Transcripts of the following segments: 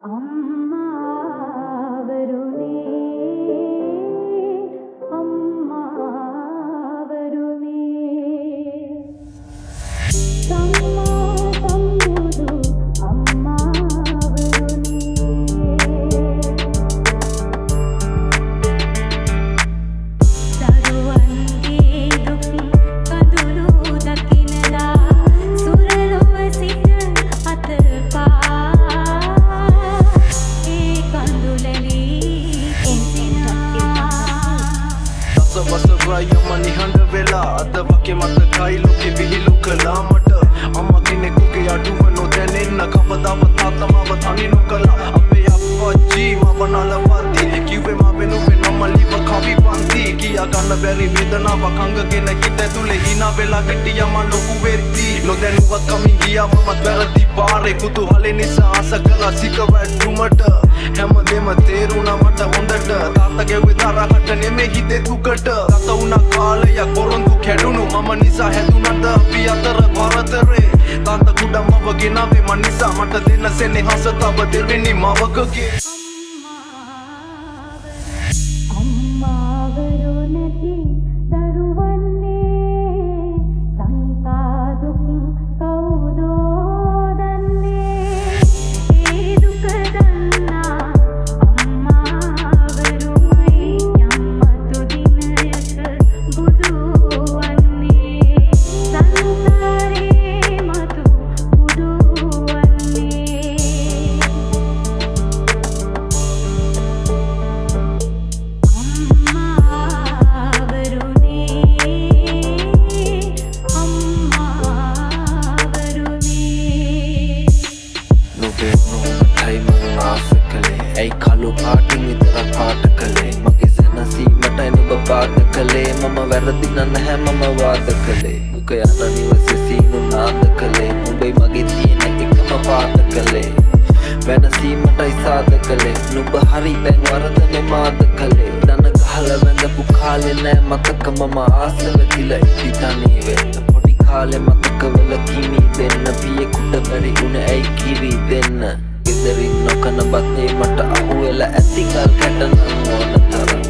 अम्मा वरुणे अम्मा वरुणे सम्मा सम्बुदु अम्मा वरुणे दरुवन्गे दुख कंदुलु दकिनला सुरलोव सिट अतपा යමනි හඬ වෙලා අද වගේ මතකයි ලෝකෙ විහිළු කළා මට අම්මා කෙනෙකුගේ අඩුව නොදැනෙන්න කවදාවත් තාත්තමාව තනි නොකළා අපේ අප්පච්චි මව නලවද්දි කිව්වේ මා වෙනුවෙන් අම්මලිව කවි පන්ති කියා ගන්න බැරි වේදනාවක් අංගගෙන හිත ඇතුලේ hina වෙලා හිටියා මම ලොකු වෙද්දි නොදැනුවත් කමින් ගියා මමත් වැරදි පාරේ කුතුහලේ නිසා ආස කළා සිකවැටුමට හැමදේම තේරුණා මට හොඳට තාත්තගේ විතරකට නෙමෙයි හිතේ දුකට ගත වුණා කාලයක් පොරොන්දු කැඩුණු මම නිසා හැදුනද අපි අතර පරතරේ තාත්තා කුඩා මව ගෙනාවේ මන් නිසා මට දෙන්න සෙනෙහස තව දෙවෙනි මවකගේ अम्मा वरुणति दरुवन्ने संका दुख कौदो दन्ने ए दुख दन्ना अम्मा वरुमයි යම්මතු දිනයක බුදු වන්නේ සංසාරේ මතු බුදු වන්නේ ऐ खालू पाटिंग वितरा पाट कले मगे सनसीमटයි නුඹ පාද කලේ මම වැරදින නැහැ මම වාද කලේ දුක යන නිවසේ සීනු නාද කලේ නුඹයි මගේ තියෙන එකම පාද කලේ වෙනසීමටයි සාද කලේ නුඹ හරි දැන් වරදනේ මාද කලේ දන ගහලා වැඳපු කාලේ නෑ මතක මම ආසව කියලා ඉති තනි වෙන්න පොඩි කාලේ මතකවල කිමි දෙන්න පියෙකුට බැරි උනේ ඇයි කිරි දෙන්න ගෙදරින් නොකන බත්නේ මට අහුවෙලා ඇති කල් කැටනම් ඕන තරම්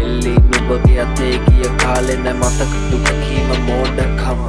එල්ලි නුඹගේ අතේ ගිය කාලේ නැ මතක දුක කීම මෝඩකම